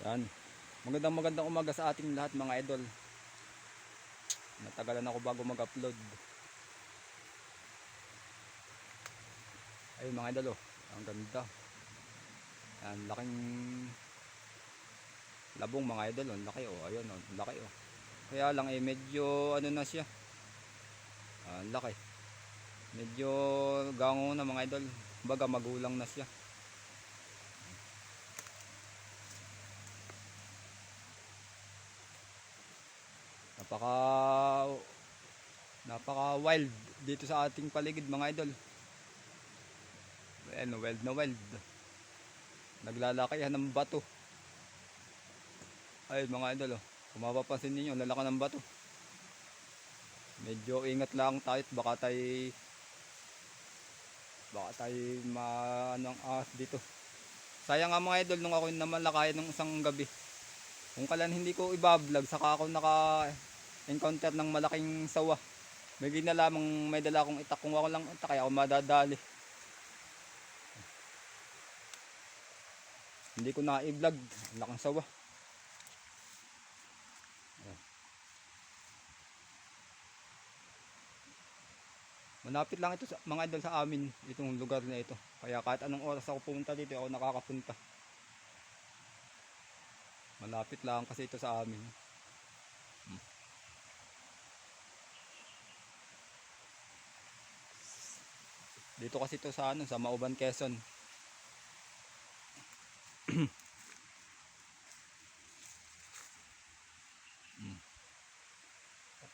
Yan. Magandang umaga sa ating lahat mga idol. Natagalan ako bago mag-upload. Ayun mga idol oh. Ang ganda. Yan, laking labong mga idol oh. Laki oh. Ayun oh, laki oh. Kaya lang medyo ano na siya. Laki. Medyo gango na mga idol. Baga magulang na siya. Napaka wild dito sa ating paligid mga idol. Ayan, wild na wild. Naglalakayan ng bato. Ayun mga idol oh. Kung mapapansin ninyo, lalaki ng bato. Medyo ingat lang tayo at baka tayo maanong ahas dito. Sayang nga mga idol nung ako naman lakayan ng isang gabi. Kung kalan hindi ko i-vlog, saka ako naka-encounter ng malaking sawa. May ginalamang may dala akong itak. Kung ako lang itak, kaya ako madadali. Hindi ko na i-vlog. Laking sawa. Malapit lang ito sa, mga idol sa amin, itong lugar na ito. Kaya kahit anong oras ako pumunta dito, ako nakakapunta. Malapit lang kasi ito sa amin. Dito kasi ito sa sa Mauban, Quezon.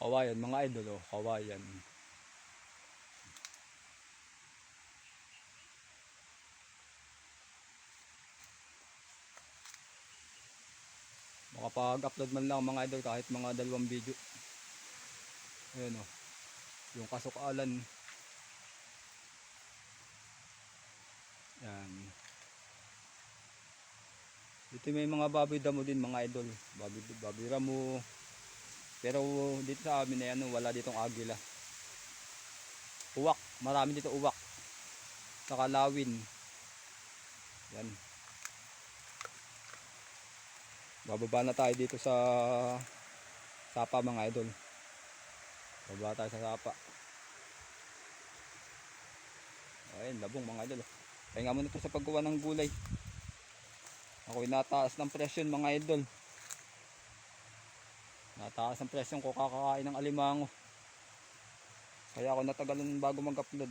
Kawayan mga idol oh, kawayan. Makapag-upload man lang mga idol kahit mga 2 video. Ayun oh. Yung kasukalan. Yan. Dito may mga baboy damo din mga idol. Baboy ramo. Pero dito sa amin ay wala ditong agila. Uwak, marami dito uwak. Saka lawin. Yan. Bababa na tayo dito sa sapa mga idol. Bababa tayo sa sapa. Ayun, labong mga idol. Kaya nga muna ito sa paggawa ng gulay. Ako'y nataas ng presyon mga idol. Nataas ang presyon ko kakakain ng alimango. Kaya ako natagalan bago mag-upload.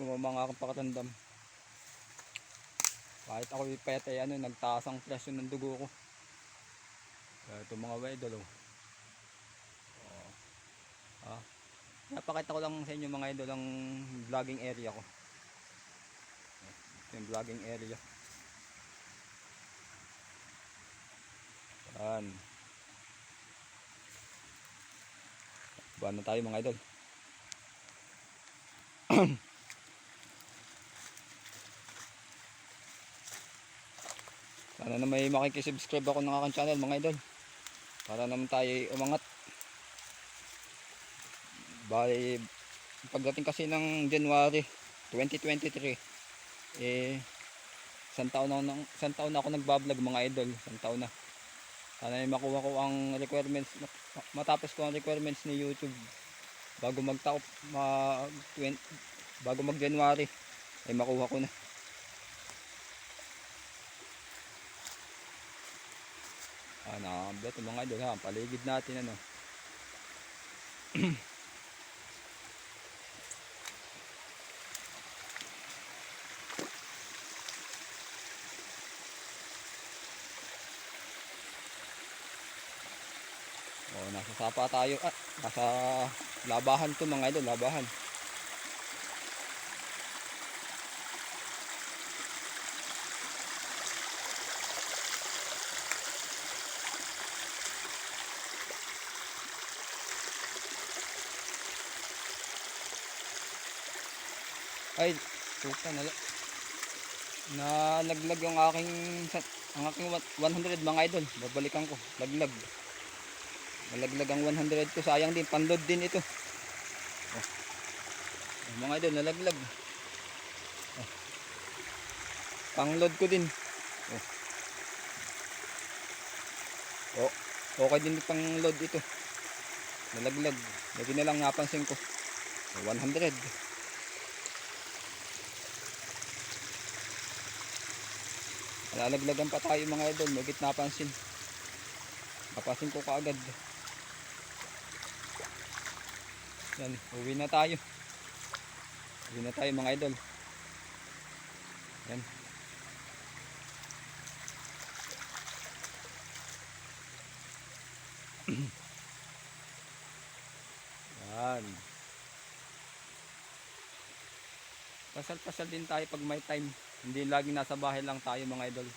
Mga akong pakatandam. Kahit ako ipete nagtaas ang presyon ng dugo ko. Ito mga idol oh. Napakita ko lang sa inyo mga idol ang vlogging area ko. Ito yung vlogging area. Yan. Buwan na tayo mga idol. Sana na may makikisubscribe ako ng aking channel mga idol. Para naman tayo umangat. Bali, pagdating kasi ng January 2023, isang taon na ako nagbablog mga idol. Isang taon na. Sana ay makuha ko ang requirements, matapos ko ang requirements ni YouTube bago bago mag January ay makuha ko na. Nakakablat mga idol ha, paligid natin nasa sapa tayo nasa labahan to mga idol, labahan. Ay, puta nalaglag yung aking 100 mga idol. Babalikan ko, laglag. Nalaglag ang 100 ko, sayang din, panload din ito. Mga idol, nalaglag. Pangload ko din. O, okay din pang load ito. Nalaglag. Lagi na lang napansin ko. 100. Nalalaglagan pa tayo mga idol. May napansin. Napansin ko kaagad. Yan, uwi na tayo. Uwi na tayo mga idol. Yan. Yan. Pasal-pasal din tayo pag may time. Hindi laging nasa bahay lang tayo mga idol.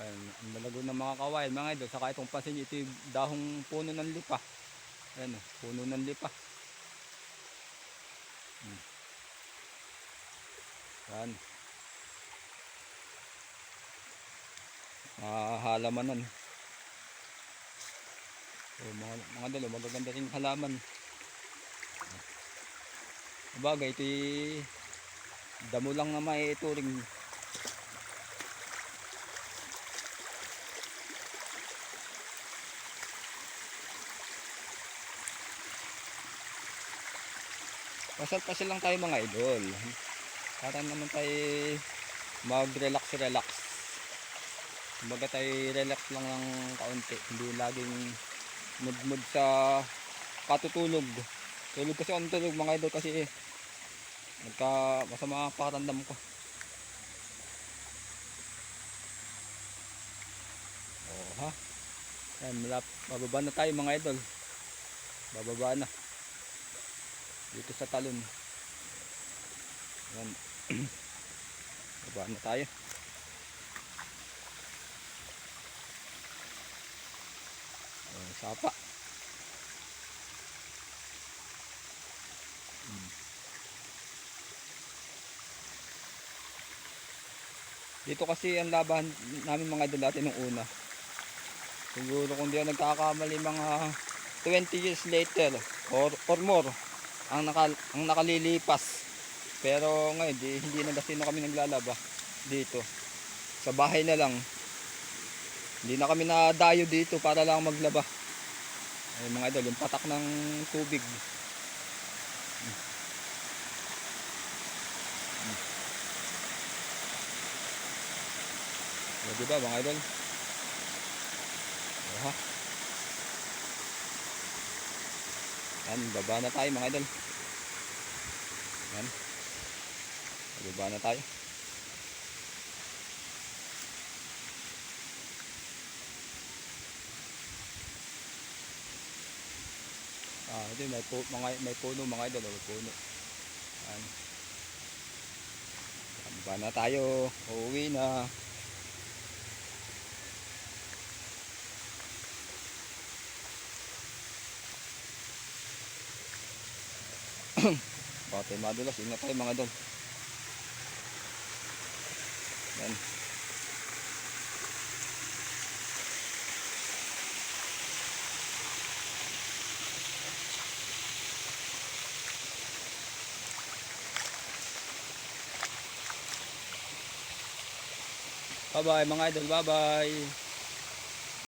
Ayan, ang lalago ng mga kawayan mga idol. Saka itong pansin nyo, ito yung dahong puno ng lipa. Ayan, puno ng lipa. Ayan. Halamanan. Mga idol, magaganda rin halaman. Bagay, ito yung damo lang na may ituring. Pasal-pasal lang tayo mga idol. Para naman tayo mag-relax. Kumbaga tayo relax lang ng kaunti. Hindi laging mood sa patutulog. Tulog kasi ang tulog mga idol kasi masama ang pakiramdam ko. Oh ha. Yan, bababa na tayo mga idol. Bababa na. Dito sa talon. Yan. Bababa na tayo. Sapa. Dito kasi ang laban namin mga idol dati nung una. Siguro kung di ako nagkakamali mga 20 years later or more ang nakalilipas. Pero ngayon hindi na kasi kami naglalaba dito. Sa bahay na lang. Hindi na kami nadayo dito para lang maglaba. Ay mga idol, yung patak ng tubig. O, diba mga idol? Oha. Yan, baba na tayo mga idol. Yan. Baba na tayo. Ito may puno mga idol, may puno. Yan. Baba na tayo. Uuwi na. Baka tayo madulas. Ingat tayo mga idol. Yan. Bye bye mga idol. Bye bye.